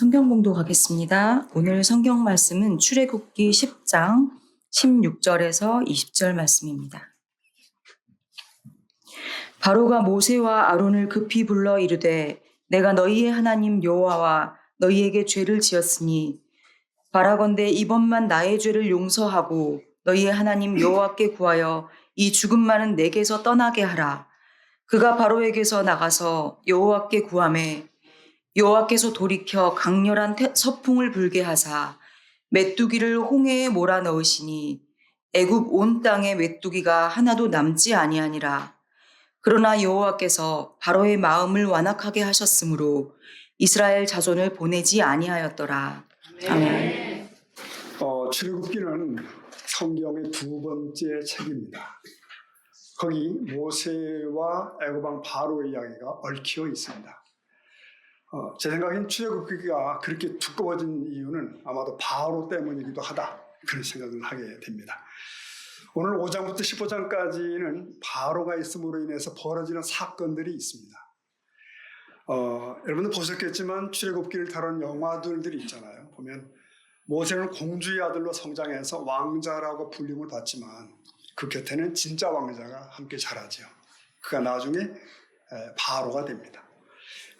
성경 봉독하겠습니다. 오늘 성경 말씀은 출애굽기 10장 16절에서 20절 말씀입니다. 바로가 모세와 아론을 급히 불러 이르되 내가 너희의 하나님 여호와와 너희에게 죄를 지었으니 바라건대 이번만 나의 죄를 용서하고 너희의 하나님 여호와께 구하여 이 죽음 많은 내게서 떠나게 하라. 그가 바로에게서 나가서 여호와께 구하매 여호와께서 돌이켜 강렬한 서풍을 불게 하사 메뚜기를 홍해에 몰아 넣으시니 애굽 온 땅에 메뚜기가 하나도 남지 아니하니라. 그러나 여호와께서 바로의 마음을 완악하게 하셨으므로 이스라엘 자손을 보내지 아니하였더라. 아멘. 출애굽기는 성경의 두 번째 책입니다. 거기 모세와 애굽 왕 바로의 이야기가 얽혀 있습니다. 제 생각엔 출애굽기가 그렇게 두꺼워진 이유는 아마도 바로 때문이기도 하다, 그런 생각을 하게 됩니다. 오늘 5장부터 15장까지는 바로가 있음으로 인해서 벌어지는 사건들이 있습니다. 여러분도 보셨겠지만 출애굽기를 다룬 영화들이 있잖아요. 보면 모세는 공주의 아들로 성장해서 왕자라고 불림을 받지만 그 곁에는 진짜 왕자가 함께 자라죠. 그가 나중에 바로가 됩니다.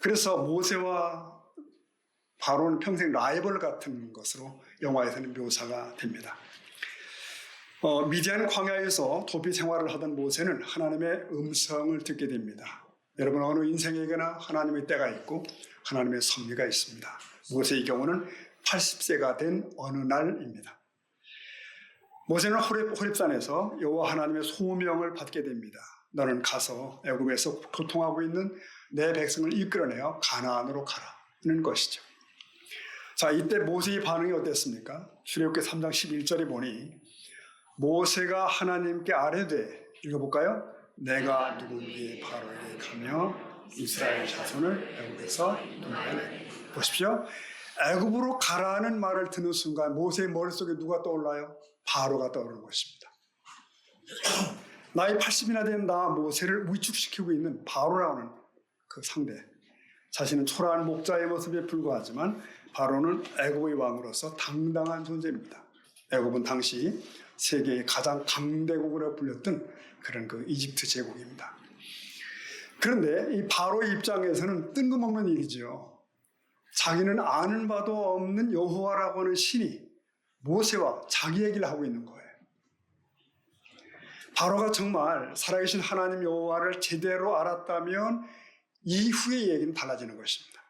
그래서 모세와 바로는 평생 라이벌 같은 것으로 영화에서는 묘사가 됩니다. 미디안 광야에서 도피 생활을 하던 모세는 하나님의 음성을 듣게 됩니다. 여러분, 어느 인생에게나 하나님의 때가 있고 하나님의 섭리가 있습니다. 모세의 경우는 80세가 된 어느 날입니다. 모세는 호렙산에서 여호와 하나님의 소명을 받게 됩니다. 너는 가서 애굽에서 고통하고 있는 내 백성을 이끌어내어 가나안으로 가라는 것이죠. 자, 이때 모세의 반응이 어땠습니까? 출애굽기 3장 11절에 보니 모세가 하나님께 아뢰되, 읽어볼까요? 내가 누구에게 바로에게 가며 이스라엘 자손을 애굽에서 돌려내. 보십시오. 애굽으로 가라는 말을 듣는 순간 모세의 머릿속에 누가 떠올라요? 바로가 떠오르는 것입니다. 나이 80이나 된 나 모세를 위축시키고 있는 바로라는 그 상대. 자신은 초라한 목자의 모습에 불과하지만 바로는 애굽의 왕으로서 당당한 존재입니다. 애굽은 당시 세계의 가장 강대국으로 불렸던 그런 그 이집트 제국입니다. 그런데 이 바로의 입장에서는 뜬금없는 일이죠. 자기는 아는 바도 없는 여호와라고 하는 신이 모세와 자기 얘기를 하고 있는 거예요. 바로가 정말 살아계신 하나님 여호와를 제대로 알았다면 이후의 얘기는 달라지는 것입니다.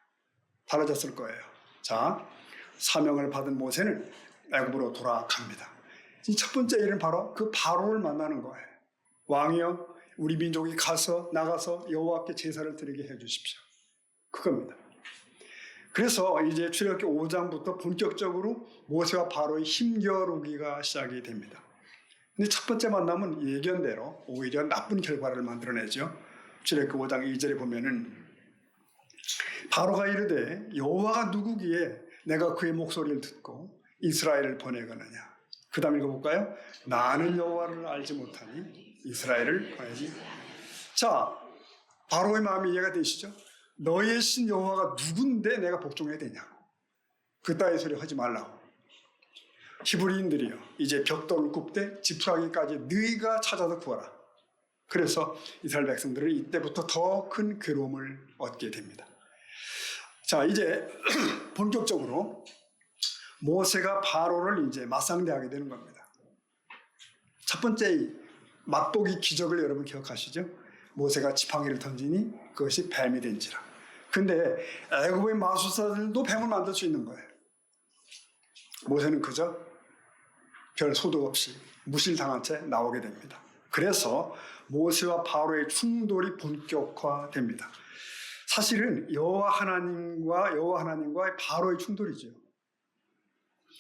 달라졌을 거예요. 자, 사명을 받은 모세는 애굽으로 돌아갑니다. 이 첫 번째 일은 바로 그 바로를 만나는 거예요. 왕이여, 우리 민족이 나가서 여호와께 제사를 드리게 해주십시오. 그겁니다. 그래서 이제 출애굽기 5장부터 본격적으로 모세와 바로의 힘겨루기가 시작이 됩니다. 근데 첫 번째 만남은 예견대로 오히려 나쁜 결과를 만들어내죠. 출애굽기 5장 2절에 보면은 바로가 이르되 여호와가 누구기에 내가 그의 목소리를 듣고 이스라엘을 보내거느냐. 그 다음 읽어볼까요? 나는 여호와를 알지 못하니 이스라엘을 보내지. 자, 바로의 마음이 이해가 되시죠? 너의 신 여호와가 누군데 내가 복종해야 되냐고. 그따위 소리 하지 말라고. 히브리인들이요, 이제 벽돌을 굽되 지푸라기까지 너희가 찾아서 구하라. 그래서 이스라엘 백성들은 이때부터 더 큰 괴로움을 얻게 됩니다. 자, 이제 본격적으로 모세가 바로를 이제 맞상대하게 되는 겁니다. 첫 번째 맛보기 기적을 여러분 기억하시죠? 모세가 지팡이를 던지니 그것이 뱀이 된지라. 근데 애굽의 마술사들도 뱀을 만들 수 있는 거예요. 모세는 그저 별 소득 없이 무실당한 채 나오게 됩니다. 그래서 모세와 바로의 충돌이 본격화됩니다. 사실은 여호와 하나님과 바로의 충돌이죠.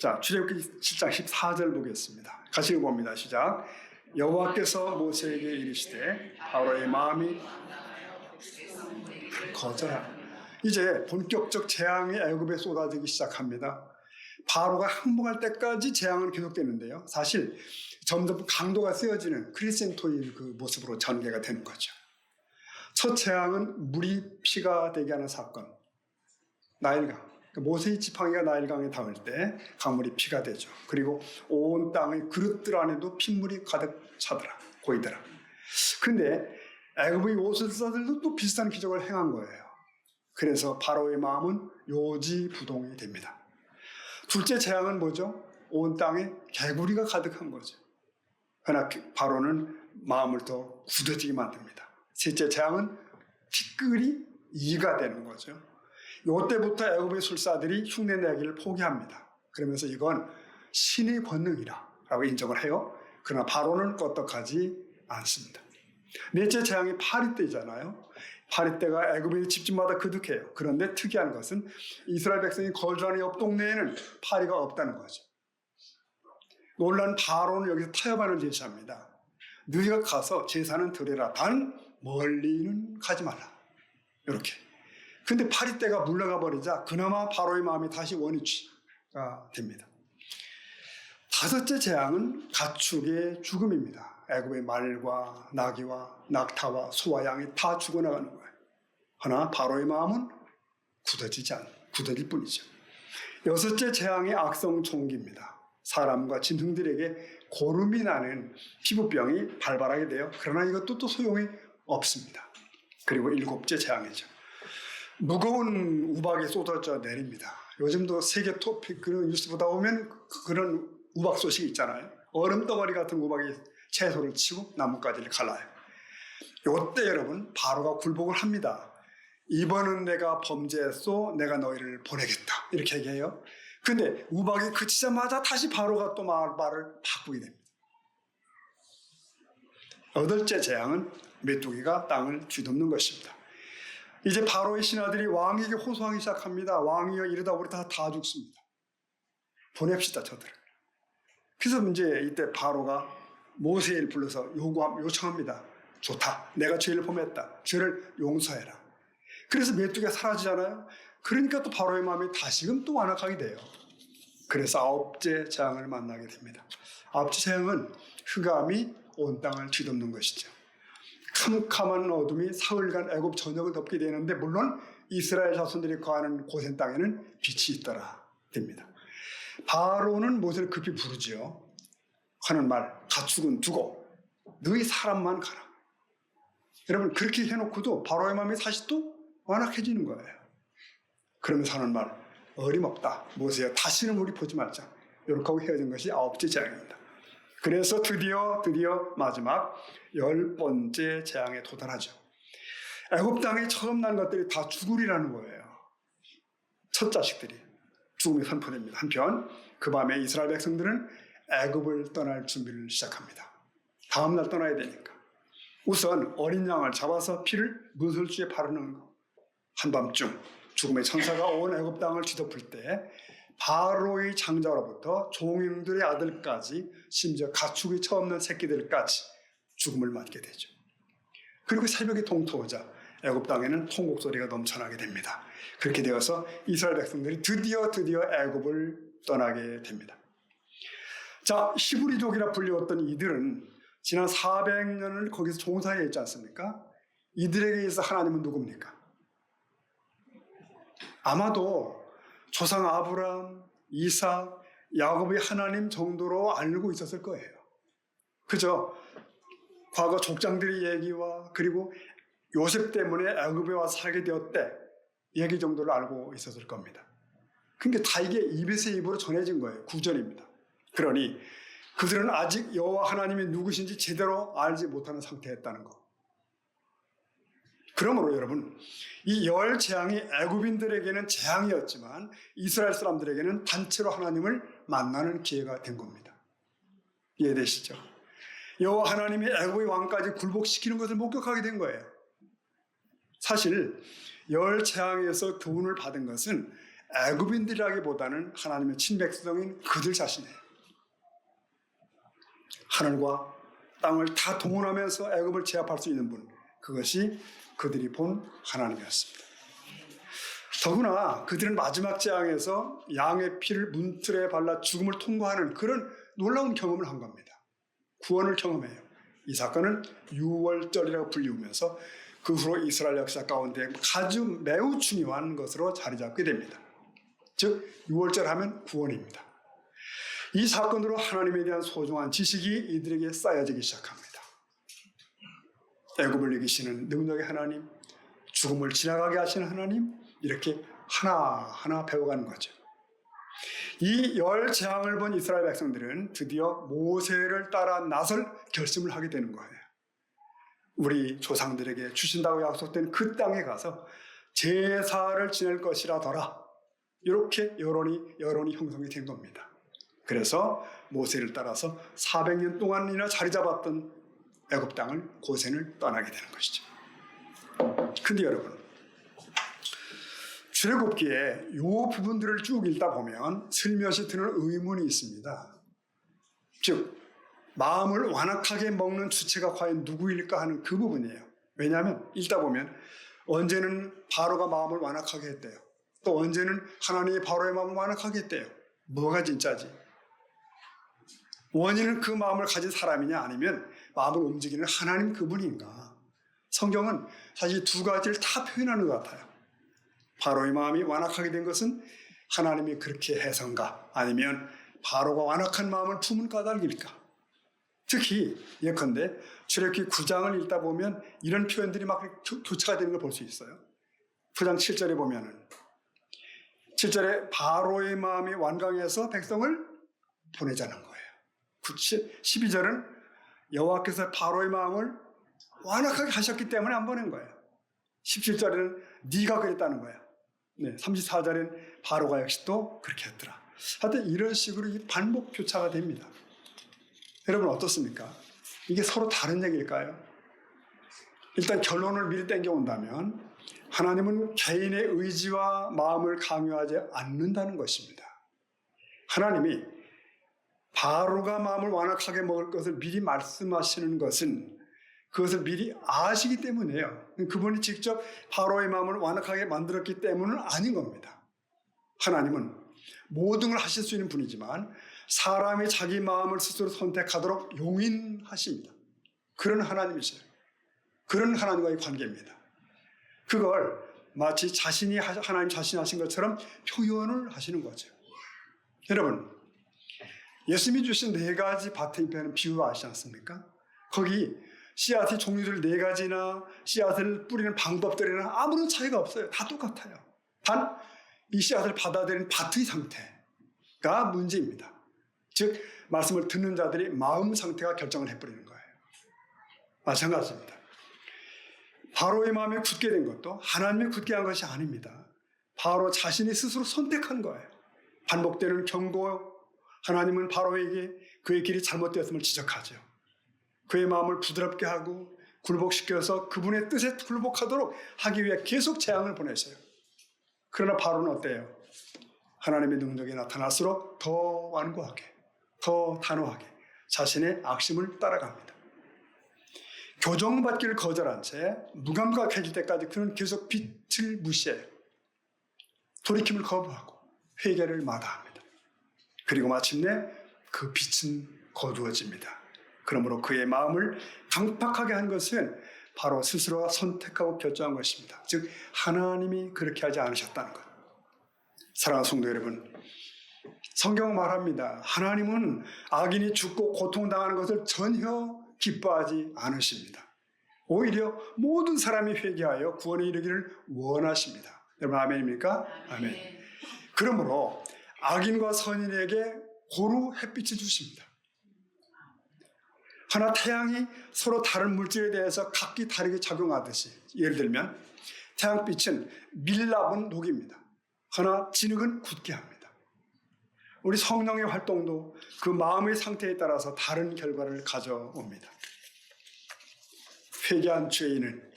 자, 출애굽기 7장 14절 보겠습니다. 같이 봅니다. 시작. 여호와께서 모세에게 이르시되 바로의 마음이 거절하라. 이제 본격적 재앙이 애굽에 쏟아지기 시작합니다. 바로가 항복할 때까지 재앙은 계속되는데요. 사실 점점 강도가 세어지는 크리센토의 그 모습으로 전개가 되는 거죠. 첫 재앙은 물이 피가 되게 하는 사건. 나일강. 모세의 지팡이가 나일강에 닿을 때 강물이 피가 되죠. 그리고 온 땅의 그릇들 안에도 핏물이 가득 차더라, 고이더라. 근데 애굽의 요술사들도 또 비슷한 기적을 행한 거예요. 그래서 바로의 마음은 요지부동이 됩니다. 둘째 재앙은 뭐죠? 온 땅에 개구리가 가득한 거죠. 그러나 바로는 마음을 더 굳어지게 만듭니다. 셋째 재앙은 티끌이 이가 되는 거죠. 이때부터 애굽의 술사들이 흉내내기를 포기합니다. 그러면서 이건 신의 권능이라고 인정을 해요. 그러나 바로는 껐떡하지 않습니다. 넷째 재앙이 파리 때잖아요. 파리 때가 애굽의 집집마다 그득해요. 그런데 특이한 것은 이스라엘 백성이 거주하는 옆 동네에는 파리가 없다는 거죠. 놀란 바로는 여기서 타협안을 제시합니다. 너희가 가서 제사는 드려라. 단 멀리는 가지 말라. 이렇게. 근데 파리 때가 물러가 버리자 그나마 바로의 마음이 다시 원위치가 됩니다. 다섯째 재앙은 가축의 죽음입니다. 애굽의 말과 나귀와 낙타와 소와 양이 다 죽어나가는 거예요. 그러나 바로의 마음은 굳어질 뿐이죠. 여섯째 재앙이 악성 총기입니다. 사람과 짐승들에게 고름이 나는 피부병이 발발하게 돼요. 그러나 이것도 또 소용이 없습니다. 그리고 일곱째 재앙이죠. 무거운 우박이 쏟아져 내립니다. 요즘도 세계 토픽 그런 뉴스 보다 보면 그런 우박 소식이 있잖아요. 얼음 덩어리 같은 우박이 채소를 치고 나뭇가지를 갈라요. 이때 여러분 바로가 굴복을 합니다. 이번은 내가 범죄했소. 내가 너희를 보내겠다. 이렇게 얘기해요. 근데 우박이 그치자마자 다시 바로가 또 말을 바꾸게 됩니다. 여덟째 재앙은 메뚜기가 땅을 뒤덮는 것입니다. 이제 바로의 신하들이 왕에게 호소하기 시작합니다. 왕이여 이러다 우리 다 죽습니다. 보냅시다 저들을. 그래서 이제 이때 바로가 모세를 불러서 요청합니다. 좋다. 내가 죄를 범했다. 죄를 용서해라. 그래서 메뚜기가 사라지잖아요. 그러니까 또 바로의 마음이 다시금 또 완악하게 돼요. 그래서 아홉째 재앙을 만나게 됩니다. 아홉째 재앙은 흑암이 온 땅을 뒤덮는 것이죠. 캄캄한 어둠이 사흘간 애굽 전역을 덮게 되는데 물론 이스라엘 자손들이 거하는 고센 땅에는 빛이 있더라 됩니다. 바로는 모세를 급히 부르지요. 하는 말 가축은 두고 너희 사람만 가라. 여러분 그렇게 해놓고도 바로의 마음이 다시 또 완악해지는 거예요. 그러면서 하는 말 어림없다. 모세야 다시는 우리 보지 말자. 이렇게 하고 헤어진 것이 아홉째 재앙입니다. 그래서 드디어 마지막 10번째 재앙에 도달하죠. 애굽 땅에 처음 난 것들이 다 죽으리라는 거예요. 첫 자식들이 죽음이 선포됩니다. 한편 그 밤에 이스라엘 백성들은 애굽을 떠날 준비를 시작합니다. 다음 날 떠나야 되니까. 우선 어린 양을 잡아서 피를 문설주에 바르는 거. 한밤중 죽음의 천사가 온 애굽 땅을 뒤덮을 때 바로의 장자로부터 종들의 아들까지 심지어 가축이 처음 난 새끼들까지 죽음을 맞게 되죠. 그리고 새벽이 동토하자 애굽 땅에는 통곡 소리가 넘쳐나게 됩니다. 그렇게 되어서 이스라엘 백성들이 드디어 애굽을 떠나게 됩니다. 자, 히브리족이라 불리웠던 이들은 지난 400년을 거기서 종사해 있지 않습니까? 이들에게 있어 하나님은 누굽니까? 아마도 조상 아브라함, 이삭, 야곱의 하나님 정도로 알고 있었을 거예요. 그저 과거 족장들의 얘기와 그리고 요셉 때문에 애굽에 와서 살게 되었대 얘기 정도를 알고 있었을 겁니다. 그러니까 다 이게 입에서 입으로 전해진 거예요. 구절입니다. 그러니 그들은 아직 여호와 하나님이 누구신지 제대로 알지 못하는 상태였다는 거. 그러므로 여러분 이 10재앙이 애굽인들에게는 재앙이었지만 이스라엘 사람들에게는 단체로 하나님을 만나는 기회가 된 겁니다. 이해되시죠? 여호와 하나님이 애굽의 왕까지 굴복시키는 것을 목격하게 된 거예요. 사실 10재앙에서 교훈을 받은 것은 애굽인들이라기보다는 하나님의 친백성인 그들 자신이에요. 하늘과 땅을 다 동원하면서 애굽을 제압할 수 있는 분, 그것이 그들이 본 하나님이었습니다. 더구나 그들은 마지막 재앙에서 양의 피를 문틀에 발라 죽음을 통과하는 그런 놀라운 경험을 한 겁니다. 구원을 경험해요. 이 사건은 유월절이라고 불리우면서 그 후로 이스라엘 역사 가운데 아주 매우 중요한 것으로 자리 잡게 됩니다. 즉 6월절 하면 구원입니다. 이 사건으로 하나님에 대한 소중한 지식이 이들에게 쌓여지기 시작합니다. 애굽을 이기시는 능력의 하나님, 죽음을 지나가게 하시는 하나님, 이렇게 하나하나 배워가는 거죠. 이 10재앙을 본 이스라엘 백성들은 드디어 모세를 따라 나설 결심을 하게 되는 거예요. 우리 조상들에게 주신다고 약속된 그 땅에 가서 제사를 지낼 것이라더라. 이렇게 여론이 형성이 된 겁니다. 그래서 모세를 따라서 400년 동안이나 자리 잡았던 애굽 땅을 고센을 떠나게 되는 것이죠. 근데 여러분, 출애굽기에 이 부분들을 쭉 읽다 보면 슬며시 드는 의문이 있습니다. 즉 마음을 완악하게 먹는 주체가 과연 누구일까 하는 그 부분이에요. 왜냐하면 읽다 보면 언제는 바로가 마음을 완악하게 했대요. 또 언제는 하나님이 바로의 마음을 완악하게 했대요. 뭐가 진짜지? 원인은 그 마음을 가진 사람이냐 아니면 마음을 움직이는 하나님 그분인가? 성경은 사실 두 가지를 다 표현하는 것 같아요. 바로의 마음이 완악하게 된 것은 하나님이 그렇게 해서인가? 아니면 바로가 완악한 마음을 품은 까닭일까? 특히 예컨대 출애굽기 9장을 읽다 보면 이런 표현들이 막 교차가 되는 걸 볼 수 있어요. 9장 7절에 보면은 7절에 바로의 마음이 완강해서 백성을 보내자는 거예요. 12절은 여호와께서 바로의 마음을 완악하게 하셨기 때문에 안 보낸 거예요. 17절에는 네가 그랬다는 거예요. 34절엔 바로가 역시 또 그렇게 했더라. 하여튼 이런 식으로 반복 교차가 됩니다. 여러분 어떻습니까? 이게 서로 다른 얘기일까요? 일단 결론을 미리 땡겨온다면 하나님은 개인의 의지와 마음을 강요하지 않는다는 것입니다. 하나님이 바로가 마음을 완악하게 먹을 것을 미리 말씀하시는 것은 그것을 미리 아시기 때문이에요. 그분이 직접 바로의 마음을 완악하게 만들었기 때문은 아닌 겁니다. 하나님은 모든 걸 하실 수 있는 분이지만 사람이 자기 마음을 스스로 선택하도록 용인하십니다. 그런 하나님이세요. 그런 하나님과의 관계입니다. 그걸 마치 자신이 하나님 자신이 하신 것처럼 표현을 하시는 거죠. 여러분, 예수님이 주신 4가지 밭에 입히는 비유 아시지 않습니까? 거기 씨앗의 종류들 4가지나 씨앗을 뿌리는 방법들에는 아무런 차이가 없어요. 다 똑같아요. 단 이 씨앗을 받아들이는 밭의 상태가 문제입니다. 즉 말씀을 듣는 자들이 마음 상태가 결정을 해버리는 거예요. 마찬가지입니다. 바로의 마음이 굳게 된 것도 하나님이 굳게 한 것이 아닙니다. 바로 자신이 스스로 선택한 거예요. 반복되는 경고, 하나님은 바로에게 그의 길이 잘못되었음을 지적하죠. 그의 마음을 부드럽게 하고 굴복시켜서 그분의 뜻에 굴복하도록 하기 위해 계속 재앙을 보내셔요. 그러나 바로는 어때요? 하나님의 능력이 나타날수록 더 완고하게, 더 단호하게 자신의 악심을 따라갑니다. 교정받기를 거절한 채 무감각해질 때까지 그는 계속 빛을 무시해요. 돌이킴을 거부하고 회개를 마다합니다. 그리고 마침내 그 빛은 거두어집니다. 그러므로 그의 마음을 강팍하게 한 것은 바로 스스로가 선택하고 결정한 것입니다. 즉 하나님이 그렇게 하지 않으셨다는 것. 사랑하는 성도 여러분, 성경은 말합니다. 하나님은 악인이 죽고 고통당하는 것을 전혀 기뻐하지 않으십니다. 오히려 모든 사람이 회개하여 구원에 이르기를 원하십니다. 여러분 아멘입니까? 아멘. 그러므로 악인과 선인에게 고루 햇빛을 주십니다. 하나 태양이 서로 다른 물질에 대해서 각기 다르게 작용하듯이, 예를 들면 태양빛은 밀랍은 녹입니다. 하나 진흙은 굳게 합니다. 우리 성령의 활동도 그 마음의 상태에 따라서 다른 결과를 가져옵니다. 회개한 죄인은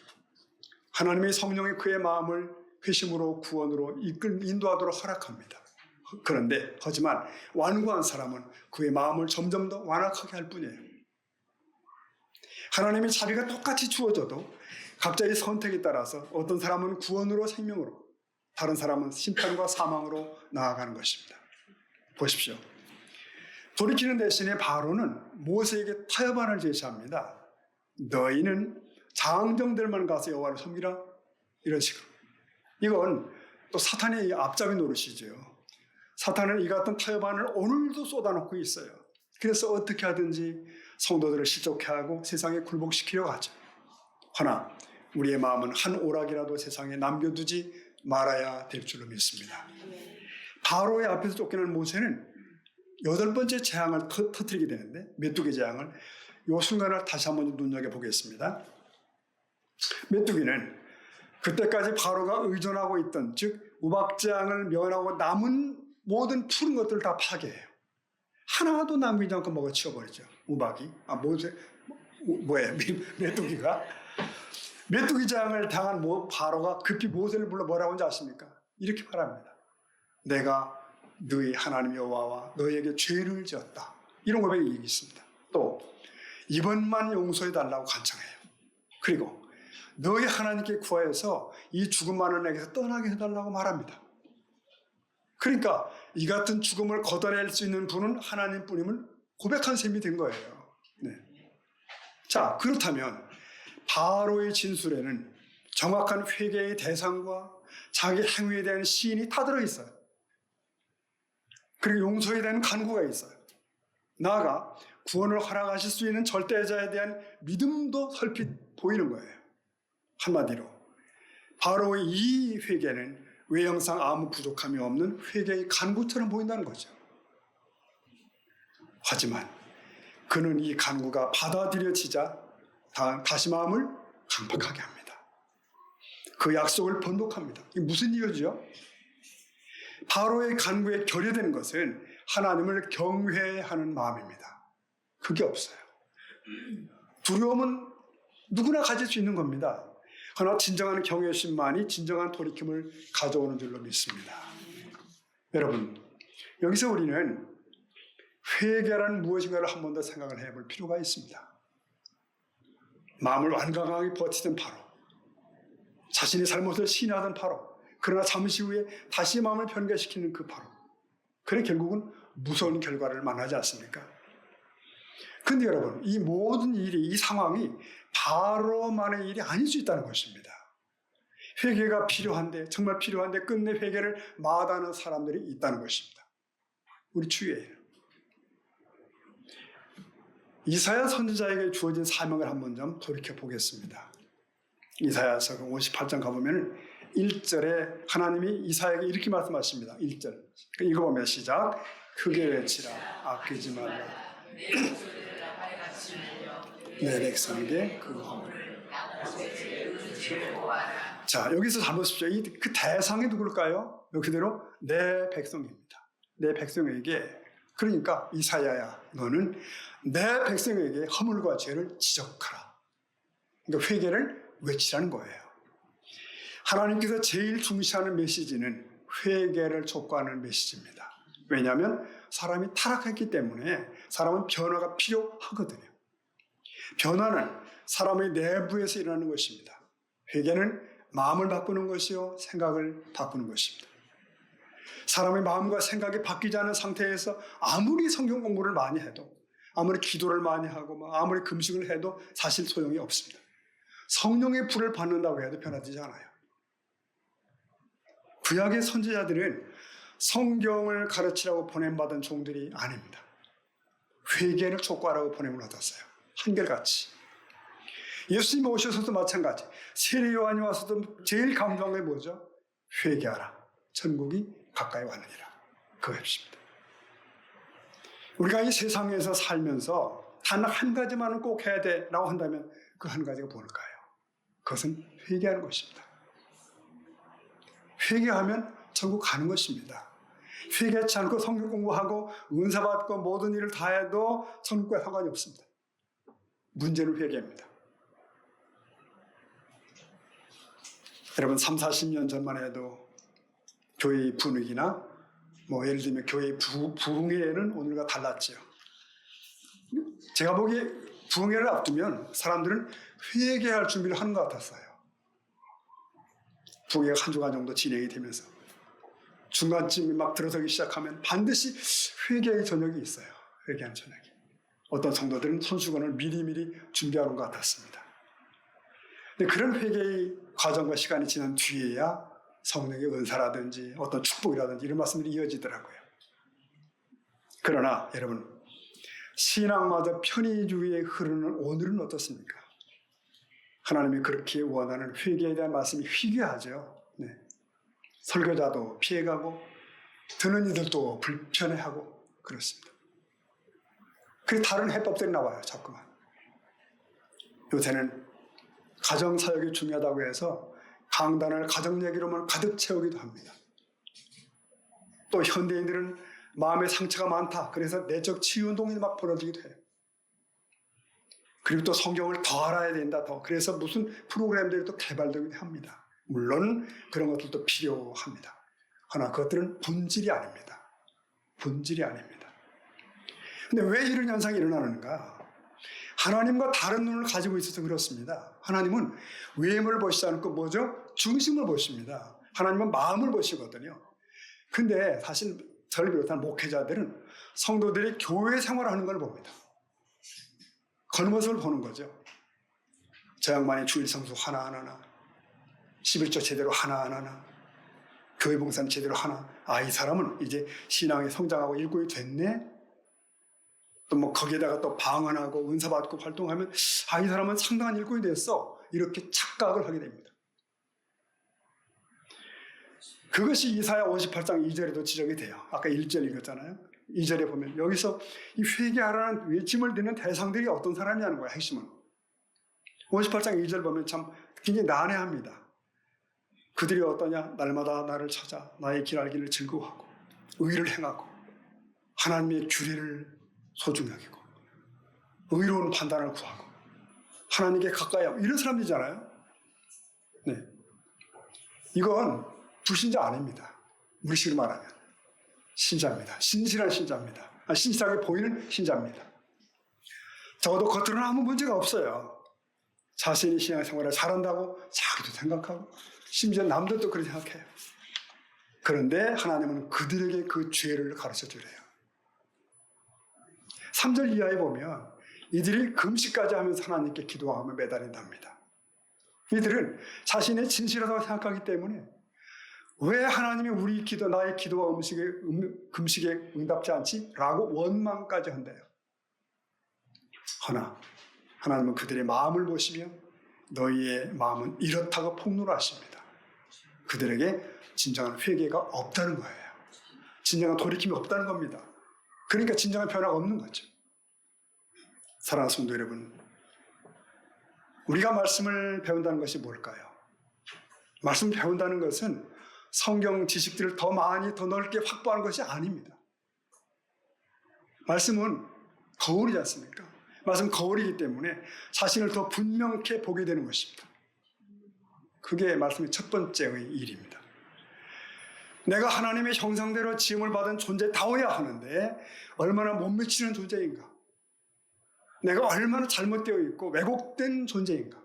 하나님의 성령이 그의 마음을 회심으로 구원으로 인도하도록 허락합니다. 그런데 하지만 완고한 사람은 그의 마음을 점점 더 완악하게 할 뿐이에요. 하나님의 자비가 똑같이 주어져도 각자의 선택에 따라서 어떤 사람은 구원으로 생명으로, 다른 사람은 심판과 사망으로 나아가는 것입니다. 보십시오. 돌이키는 대신에 바로는 모세에게 타협안을 제시합니다. 너희는 장정들만 가서 여호와를 섬기라. 이런 식으로. 이건 또 사탄의 앞잡이 노릇이죠. 사탄은 이 같은 타협안을 오늘도 쏟아놓고 있어요. 그래서 어떻게 하든지 성도들을 실족해 하고 세상에 굴복시키려고 하죠. 허나 우리의 마음은 한 오락이라도 세상에 남겨두지 말아야 될 줄로 믿습니다. 바로의 앞에서 쫓겨난 모세는 8번째 재앙을 터뜨리게 되는데, 메뚜기 재앙을 이 순간을 다시 한번 눈여겨보겠습니다. 메뚜기는 그때까지 바로가 의존하고 있던, 즉 우박재앙을 면하고 남은 모든 푸른 것들을 다 파괴해요. 하나도 남기지 않고 먹어치워버리죠. 우박이. 메뚜기가. 메뚜기 재앙을 당한 바로가 급히 모세를 불러 뭐라고 하는지 아십니까? 이렇게 말합니다. 내가 너희 하나님 여호와와 너희에게 죄를 지었다. 이런 고백이 있습니다. 또 이번만 용서해달라고 간청해요. 그리고 너희 하나님께 구하여서 이 죽음만을 내게서 떠나게 해달라고 말합니다. 그러니까 이 같은 죽음을 걷어낼 수 있는 분은 하나님뿐임을 고백한 셈이 된 거예요. 네. 자, 그렇다면 바로의 진술에는 정확한 회개의 대상과 자기 행위에 대한 시인이 다 들어있어요. 그리고 용서에 대한 간구가 있어요. 나아가 구원을 허락하실 수 있는 절대자에 대한 믿음도 설핏 보이는 거예요. 한마디로 바로의 이 회개는 외형상 아무 부족함이 없는 회개의 간구처럼 보인다는 거죠. 하지만 그는 이 간구가 받아들여지자 다시 마음을 강팍하게 합니다. 그 약속을 번복합니다. 이게 무슨 이유죠? 바로의 간구에 결여되는 것은 하나님을 경외하는 마음입니다. 그게 없어요. 두려움은 누구나 가질 수 있는 겁니다. 그러나 진정한 경외심만이 진정한 돌이킴을 가져오는 줄로 믿습니다. 여러분, 여기서 우리는 회개란 무엇인가를 한 번 더 생각을 해볼 필요가 있습니다. 마음을 완강하게 버티던 바로, 자신의 잘못을 시인하던 바로, 그러나 잠시 후에 다시 마음을 변개시키는 그 바로, 그래 결국은 무서운 결과를 만나지 않습니까? 근데 여러분, 이 모든 일이, 이 상황이 바로만의 일이 아닐 수 있다는 것입니다. 회개가 필요한데, 정말 필요한데 끝내 회개를 마다하는 사람들이 있다는 것입니다. 우리 주위에요. 이사야 선지자에게 주어진 사명을 한번 좀 돌이켜보겠습니다. 이사야서 58장 가보면 1절에 하나님이 이사야에게 이렇게 말씀하십니다. 1절 읽어보면 시작. 크게 외치라 아끼지 말라 내 백성에게 그 허물을. 자, 여기서 잘 보십시오. 그 대상이 누굴까요? 여기 그대로 내 백성입니다. 내 백성에게, 그러니까 이사야야 너는 내 백성에게 허물과 죄를 지적하라. 그러니까 회개를 외치라는 거예요. 하나님께서 제일 중시하는 메시지는 회개를 촉구하는 메시지입니다. 왜냐하면 사람이 타락했기 때문에 사람은 변화가 필요하거든요. 변화는 사람의 내부에서 일어나는 것입니다. 회개는 마음을 바꾸는 것이요, 생각을 바꾸는 것입니다. 사람의 마음과 생각이 바뀌지 않은 상태에서 아무리 성경 공부를 많이 해도, 아무리 기도를 많이 하고, 아무리 금식을 해도 사실 소용이 없습니다. 성령의 불을 받는다고 해도 변화되지 않아요. 구약의 선지자들은 성경을 가르치라고 보냄받은 종들이 아닙니다. 회개를 촉구하라고 보냄을 받았어요. 한결같이. 예수님이 오셔서도 마찬가지. 세례 요한이 와서도 제일 강조한 게 뭐죠? 회개하라. 천국이 가까이 왔느니라. 그것입니다. 우리가 이 세상에서 살면서 단 한 가지만은 꼭 해야 돼라고 한다면 그 한 가지가 뭘까요? 그것은 회개하는 것입니다. 회개하면 천국 가는 것입니다. 회개치 않고 성경 공부하고 은사 받고 모든 일을 다 해도 천국과 상관이 없습니다. 문제는 회개입니다. 여러분 3, 40년 전만 해도 교회의 분위기나 예를 들면 교회의 부흥회는 오늘과 달랐죠. 제가 보기에 부흥회를 앞두면 사람들은 회개할 준비를 하는 것 같았어요. 부흥회가 한 주간 정도 진행이 되면서 중간쯤에 막 들어서기 시작하면 반드시 회개의 저녁이 있어요. 회개하는 저녁이. 어떤 성도들은 손수건을 미리미리 준비하는 것 같았습니다. 근데 그런 회개의 과정과 시간이 지난 뒤에야 성령의 은사라든지 어떤 축복이라든지 이런 말씀들이 이어지더라고요. 그러나 여러분, 신앙마저 편의주의에 흐르는 오늘은 어떻습니까? 하나님이 그렇게 원하는 회개에 대한 말씀이 희귀하죠. 네. 설교자도 피해가고 듣는 이들도 불편해하고 그렇습니다. 그 다른 해법들이 나와요. 자꾸만. 요새는 가정사역이 중요하다고 해서 강단을 가정 얘기로만 가득 채우기도 합니다. 또 현대인들은 마음의 상처가 많다. 그래서 내적 치유운동이 막 벌어지기도 해요. 그리고 또 성경을 더 알아야 된다. 더. 그래서 무슨 프로그램들이 또 개발되기도 합니다. 물론 그런 것들도 필요합니다. 그러나 그것들은 본질이 아닙니다. 본질이 아닙니다. 근데 왜 이런 현상이 일어나는가? 하나님과 다른 눈을 가지고 있어서 그렇습니다. 하나님은 외모를 보시지 않고 뭐죠? 중심을 보십니다. 하나님은 마음을 보시거든요. 근데 사실 저를 비롯한 목회자들은 성도들이 교회 생활하는 걸 봅니다. 겉모습을 보는 거죠. 저 양반이 주일 성수 하나 안 하나, 11조 제대로 하나 안 하나, 교회 봉사는 제대로 하나. 아, 이 사람은 이제 신앙이 성장하고 일꾼이 됐네. 또 뭐 거기에다가 또 방언하고 은사 받고 활동하면 아, 이 사람은 상당한 일꾼이 됐어. 이렇게 착각을 하게 됩니다. 그것이 이사야 58장 2절에도 지적이 돼요. 아까 1절 읽었잖아요. 2절에 보면 여기서 이 회개하라는 외침을 듣는 대상들이 어떤 사람이냐는 거야. 핵심은. 58장 2절 보면 참 굉장히 난해합니다. 그들이 어떠냐? 날마다 나를 찾아 나의 길 알기를 즐거워하고 의를 행하고 하나님의 규례를 소중히 여기고 의로운 판단을 구하고 하나님께 가까이 하고 이런 사람들이잖아요. 네. 이건 불신자 아닙니다. 우리식으로 말하면 신자입니다. 신실한 신자입니다. 신실하게 보이는 신자입니다. 적어도 겉으로는 아무 문제가 없어요. 자신이 신앙생활을 잘한다고 자기도 생각하고 심지어 남들도 그렇게 생각해요. 그런데 하나님은 그들에게 그 죄를 가르쳐 주래요. 3절 이하에 보면 이들이 금식까지 하면서 하나님께 기도하며 매달린답니다. 이들은 자신의 진실하다고 생각하기 때문에 왜 하나님이 우리 기도, 나의 기도와 금식에 응답지 않지? 라고 원망까지 한대요. 허나 하나님은 그들의 마음을 보시며 너희의 마음은 이렇다고 폭로하십니다. 그들에게 진정한 회개가 없다는 거예요. 진정한 돌이킴이 없다는 겁니다. 그러니까 진정한 변화가 없는 거죠. 사랑하는 성도 여러분, 우리가 말씀을 배운다는 것이 뭘까요? 말씀을 배운다는 것은 성경 지식들을 더 많이 더 넓게 확보하는 것이 아닙니다. 말씀은 거울이지 않습니까? 말씀은 거울이기 때문에 자신을 더 분명케 보게 되는 것입니다. 그게 말씀의 첫 번째의 일입니다. 내가 하나님의 형상대로 지음을 받은 존재다워야 하는데 얼마나 못 미치는 존재인가? 내가 얼마나 잘못되어 있고 왜곡된 존재인가?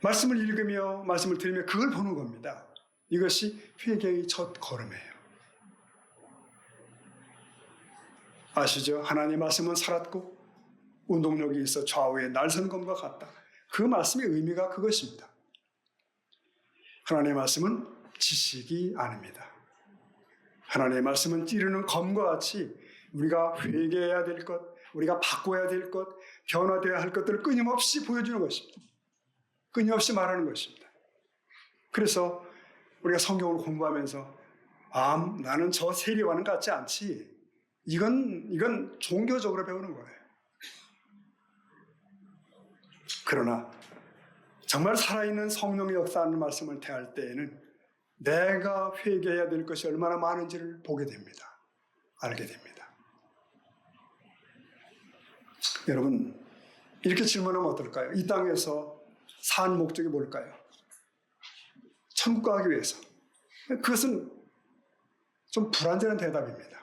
말씀을 읽으며 말씀을 들으며 그걸 보는 겁니다. 이것이 회개의 첫 걸음이에요. 아시죠? 하나님의 말씀은 살았고 운동력이 있어 좌우에 날선 검과 같다. 그 말씀의 의미가 그것입니다. 하나님의 말씀은 지식이 아닙니다. 하나님의 말씀은 찌르는 검과 같이 우리가 회개해야 될 것, 우리가 바꿔야 될 것, 변화되어야 할 것들을 끊임없이 보여주는 것입니다. 끊임없이 말하는 것입니다. 그래서 우리가 성경을 공부하면서 나는 저 세리와는 같지 않지. 이건 종교적으로 배우는 거예요. 그러나 정말 살아있는 성령의 역사하는 말씀을 대할 때에는 내가 회개해야 될 것이 얼마나 많은지를 보게 됩니다. 알게 됩니다. 여러분, 이렇게 질문하면 어떨까요? 이 땅에서 산 목적이 뭘까요? 천국 가기 위해서. 그것은 좀 불완전한 대답입니다.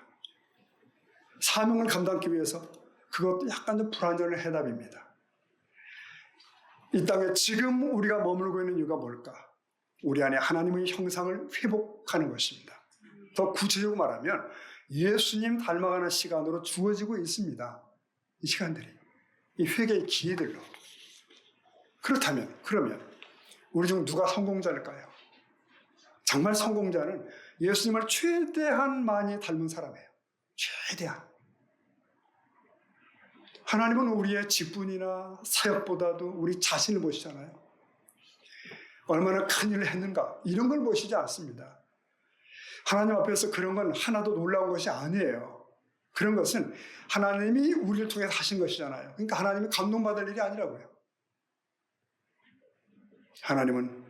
사명을 감당하기 위해서 그것도 약간 좀 불완전한 해답입니다. 이 땅에 지금 우리가 머물고 있는 이유가 뭘까? 우리 안에 하나님의 형상을 회복하는 것입니다. 더 구체적으로 말하면 예수님 닮아가는 시간으로 주어지고 있습니다. 이 시간들이. 이 회개의 기회들로. 그러면 우리 중 누가 성공자일까요? 정말 성공자는 예수님을 최대한 많이 닮은 사람이에요. 최대한. 하나님은 우리의 직분이나 사역보다도 우리 자신을 보시잖아요. 얼마나 큰 일을 했는가 이런 걸 보시지 않습니다. 하나님 앞에서 그런 건 하나도 놀라운 것이 아니에요. 그런 것은 하나님이 우리를 통해서 하신 것이잖아요. 그러니까 하나님이 감동받을 일이 아니라고요. 하나님은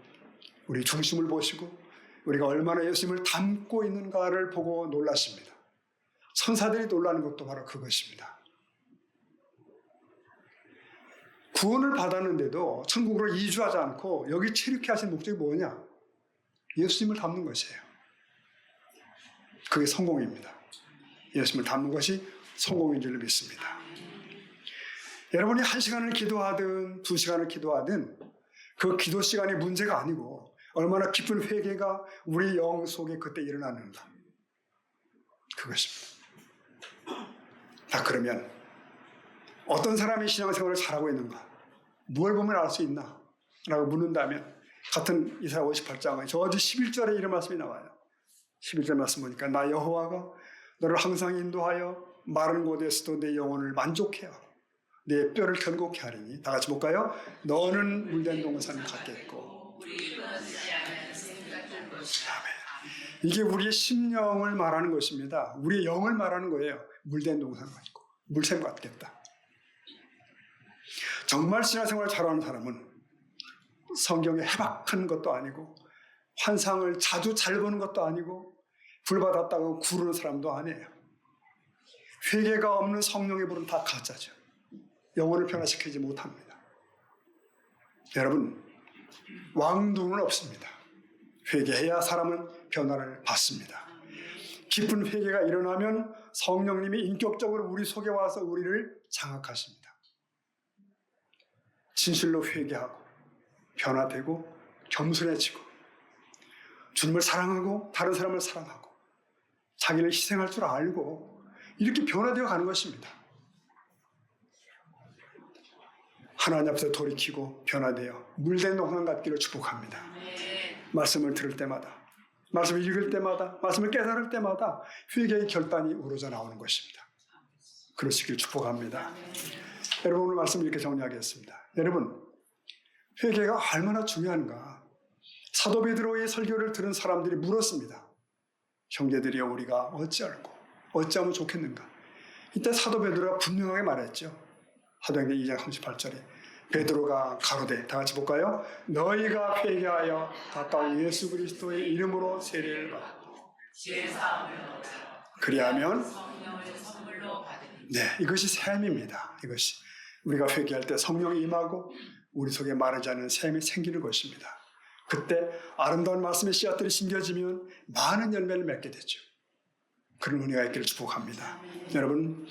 우리 중심을 보시고 우리가 얼마나 예수님을 닮고 있는가를 보고 놀라십니다. 천사들이 놀라는 것도 바로 그것입니다. 구원을 받았는데도 천국으로 이주하지 않고 여기 체류케 하신 목적이 뭐냐? 예수님을 닮는 것이에요. 그게 성공입니다. 예수님을 닮는 것이 성공인 줄 믿습니다. 여러분이 1시간을 기도하든 2시간을 기도하든 그 기도 시간이 문제가 아니고 얼마나 깊은 회개가 우리 영 속에 그때 일어나는가. 그것입니다. 자, 그러면 어떤 사람이 신앙생활을 잘하고 있는가? 무엇을 보면 알 수 있나? 라고 묻는다면 같은 이사야 58장에 저 어디 11절에 이런 말씀이 나와요. 11절 말씀 보니까 나 여호와가 너를 항상 인도하여 마른 곳에서도 내 영혼을 만족해 하고 내 뼈를 견고케 하리니. 다 같이 볼까요? 너는 물된 동산을 갖겠고. 이게 우리의 심령을 말하는 것입니다. 우리의 영을 말하는 거예요. 물된 동산을 갖고 물샘 같겠다. 정말 신앙생활을 잘하는 사람은 성경에 해박한 것도 아니고 환상을 자주 잘 보는 것도 아니고 불받았다고 구르는 사람도 아니에요. 회개가 없는 성령의 불은 다 가짜죠. 영혼을 변화시키지 못합니다. 여러분, 왕도는 없습니다. 회개해야 사람은 변화를 받습니다. 깊은 회개가 일어나면 성령님이 인격적으로 우리 속에 와서 우리를 장악하십니다. 진실로 회개하고 변화되고 겸손해지고 주님을 사랑하고 다른 사람을 사랑하고 자기를 희생할 줄 알고 이렇게 변화되어 가는 것입니다. 하나님 앞에서 돌이키고 변화되어 물된 동산 같기를 축복합니다. 말씀을 들을 때마다, 말씀을 읽을 때마다, 말씀을 깨달을 때마다 회개의 결단이 우러져 나오는 것입니다. 그러시길 축복합니다. 여러분, 오늘 말씀을 이렇게 정리하겠습니다. 여러분, 회개가 얼마나 중요한가? 사도 베드로의 설교를 들은 사람들이 물었습니다. 형제들이여, 우리가 어찌하고 어찌하면 좋겠는가? 이때 사도 베드로가 분명하게 말했죠. 사도행전 2장 38절에 베드로가 가로되, 다 같이 볼까요? 너희가 회개하여 가까운 예수 그리스도의 이름으로 세례를 받고 그리하면 네, 이것이 셈입니다. 이것이 우리가 회개할 때 성령이 임하고 우리 속에 마르지 않은 셈이 생기는 것입니다. 그때 아름다운 말씀의 씨앗들이 심겨지면 많은 열매를 맺게 되죠. 그런 은혜가 있기를 축복합니다. 여러분,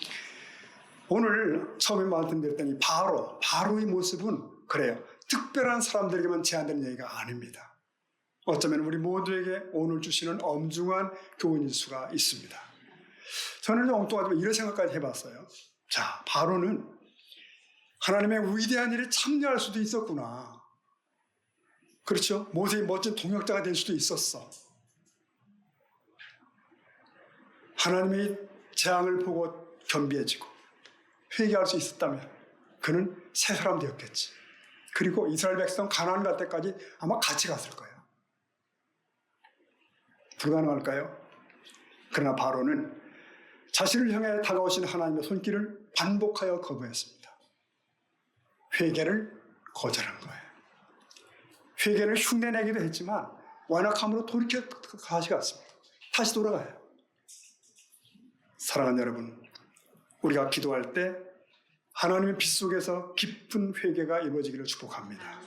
오늘 처음에 말씀드렸더니 바로의 모습은 그래요. 특별한 사람들에게만 제한되는 얘기가 아닙니다. 어쩌면 우리 모두에게 오늘 주시는 엄중한 교훈일 수가 있습니다. 저는 엉뚱하지만 이런 생각까지 해봤어요. 자, 바로는 하나님의 위대한 일에 참여할 수도 있었구나. 그렇죠? 모세의 멋진 동역자가 될 수도 있었어. 하나님의 재앙을 보고 겸비해지고 회개할 수 있었다면 그는 새 사람 되었겠지. 그리고 이스라엘 백성 가나안 갈 때까지 아마 같이 갔을 거예요. 불가능할까요? 그러나 바로는 자신을 향해 다가오신 하나님의 손길을 반복하여 거부했습니다. 회개를 거절한 거예요. 회개를 흉내내기도 했지만 완악함으로 돌이켜 다시 갔습니다. 다시 돌아가요. 사랑하는 여러분, 우리가 기도할 때 하나님의 빛 속에서 깊은 회개가 이루어지기를 축복합니다.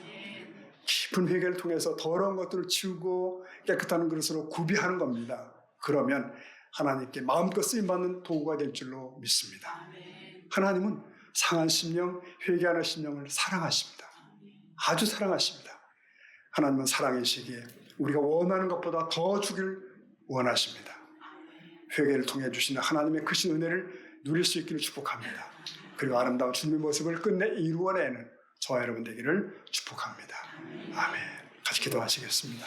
깊은 회개를 통해서 더러운 것들을 치우고 깨끗한 그릇으로 구비하는 겁니다. 그러면 하나님께 마음껏 쓰임받는 도구가 될 줄로 믿습니다. 하나님은 상한 심령, 회개하는 심령을 사랑하십니다. 아주 사랑하십니다. 하나님은 사랑이시기에 우리가 원하는 것보다 더 주기를 원하십니다. 회개를 통해 주시는 하나님의 크신 은혜를 누릴 수 있기를 축복합니다. 그리고 아름다운 주님의 모습을 끝내 이루어내는 저와 여러분 되기를 축복합니다. 아멘. 같이 기도하시겠습니다.